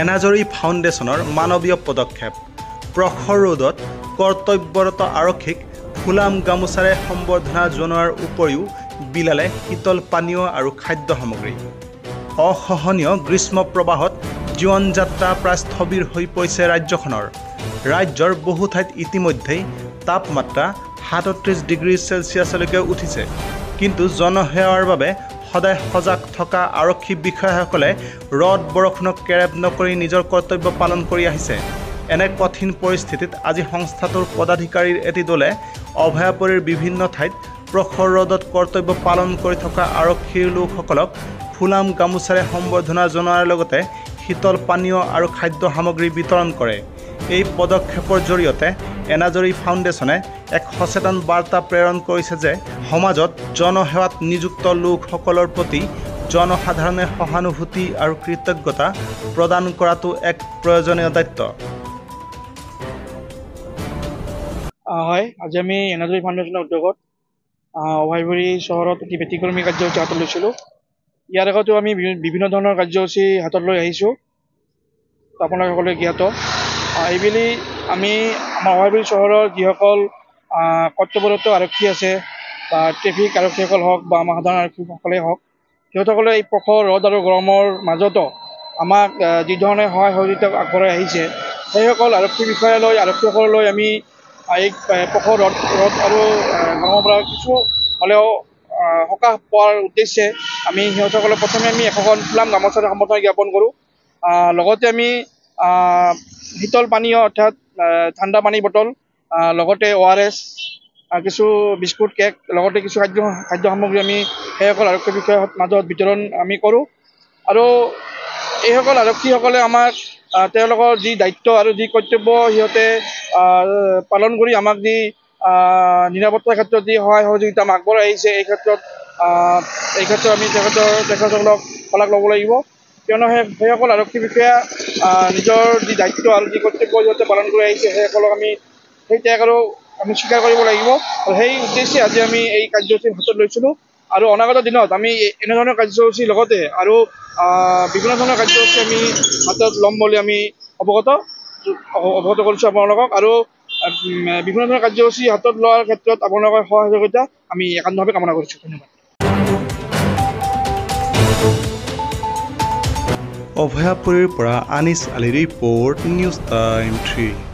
এনাজৰী ফাউণ্ডেশ্যনৰ মানৱীয় পদক্ষেপ প্ৰখৰ ৰোডত কৰ্তব্যৰত আৰক্ষীক ফুলাম গামোচাৰে সম্বৰ্ধনা জনোৱাৰ উপৰিও বিলালে শীতল পানীয় আৰু খাদ্য সামগ্ৰী। অসহনীয় গ্ৰীষ্ম প্ৰবাহত জীৱন যাত্ৰা প্ৰায় স্থবিৰ হৈ পৰিছে ৰাজ্যখনৰ। ৰাজ্যৰ বহু ঠাইত ইতিমধ্যেই তাপমাত্ৰা ৩৭ ডিগ্ৰী চেলছিয়াছলৈকে উঠিছে। কিন্তু জনসেৱাৰ বাবে সদায় সজাগ থকা আৰক্ষী বিষয়াসকলে ৰদ বৰষুণক কেৰেপ নকৰি নিজৰ কৰ্তব্য পালন কৰি আহিছে। এনে কঠিন পৰিস্থিতিত আজি সংস্থাটোৰ পদাধিকাৰীৰ এটি দলে অভয়াপুৰীৰ বিভিন্ন ঠাইত প্ৰখৰ ৰদত কৰ্তব্য পালন কৰি থকা আৰক্ষীৰ লোকসকলক ফুলাম গামোচাৰে সম্বৰ্ধনা জনোৱাৰ লগতে শীতল পানীয় আৰু খাদ্য সামগ্ৰী বিতৰণ কৰে। এই পদক্ষেপৰ জৰিয়তে এনাজৰী ফাউণ্ডেশ্যনে এক সচেতন বাৰ্তা প্ৰেৰণ কৰিছে যে সমাজত জনসেৱাত নিযুক্ত লোকসকলৰ প্ৰতি জনসাধাৰণে সহানুভূতি আৰু কৃতজ্ঞতা প্ৰদান কৰাটো এক প্ৰয়োজনীয় দায়িত্ব। হয়, আজি আমি এনাজৰী ফাউণ্ডেশ্যনৰ উদ্যোগত অভয়াপুৰী চহৰত এটি ব্যতিক্ৰমী কাৰ্যসূচী হাতত লৈছিলোঁ। ইয়াৰ আগতেও আমি বিভিন্ন ধৰণৰ কাৰ্যসূচী হাতত লৈ আহিছোঁ, আপোনালোক সকলোৱে জ্ঞাত। এইবেলি আমি আমাৰ অভয়াপুৰী চহৰৰ যিসকল কৰ্তব্যৰত আৰক্ষী আছে বা ট্ৰেফিক আৰক্ষীসকল হওক বা আমাৰ সাধাৰণ আৰক্ষীসকলেই হওক, সিহঁতসকলে এই প্ৰখৰ ৰ'দ আৰু গৰমৰ মাজতো আমাক যি ধৰণে সহায় সহযোগিতা আগবঢ়াই আহিছে, সেইসকল আৰক্ষী বিষয়ালৈ আৰক্ষীসকললৈ আমি এই প্ৰখৰ ৰ'দ আৰু গৰমৰ পৰা কিছু হ'লেও সকাহ পোৱাৰ উদ্দেশ্যে আমি সিহঁতসকলক প্ৰথমে আমি এখন ফুলাম গামোচাৰে সম্বৰ্ধনা জ্ঞাপন কৰোঁ। লগতে আমি শীতল পানীয় অৰ্থাৎ ঠাণ্ডা পানী বটল, লগতে ORS, কিছু বিস্কুট, কেক, লগতে কিছু খাদ্য সামগ্ৰী আমি সেইসকল আৰক্ষী বিষয়াৰ মাজত বিতৰণ আমি কৰোঁ। আৰু এইসকল আৰক্ষীসকলে আমাক তেওঁলোকৰ যি দায়িত্ব আৰু যি কৰ্তব্য সিহঁতে পালন কৰি আমাক যি নিৰাপত্তাৰ ক্ষেত্ৰত যি সহায় সহযোগিতা আমাক আগবঢ়াই আহিছে, এই ক্ষেত্ৰত আমি তেখেতসকলক শলাগ ল'ব লাগিব। কিয়নো সেইসকল আৰক্ষী বিষয়া নিজৰ যি দায়িত্ব আৰু যি কৰ্তব্য সিহঁতে পালন কৰি আহিছে, সেইসকলক আমি সেই ত্যাগ আৰু আমি স্বীকাৰ কৰিব লাগিব। আৰু সেই উদ্দেশ্যে আজি আমি এই কাৰ্যসূচী হাতত লৈছিলোঁ। আৰু অনাগত দিনত আমি এনেধৰণৰ কাৰ্যসূচীৰ লগতে আৰু বিভিন্ন ধৰণৰ কাৰ্যসূচী আমি হাতত ল'ম বুলি আমি অৱগত কৰিছোঁ আপোনালোকক। আৰু বিভিন্ন ধৰণৰ কাৰ্যসূচী হাতত লোৱাৰ ক্ষেত্ৰত আপোনালোকৰ সহযোগিতা আমি একান্তভাৱে কামনা কৰিছোঁ। ধন্যবাদ। অভয়াপুৰীৰ পৰা আনিছ আলী ৰিপৰ্ট, নিউজ টাইম 3।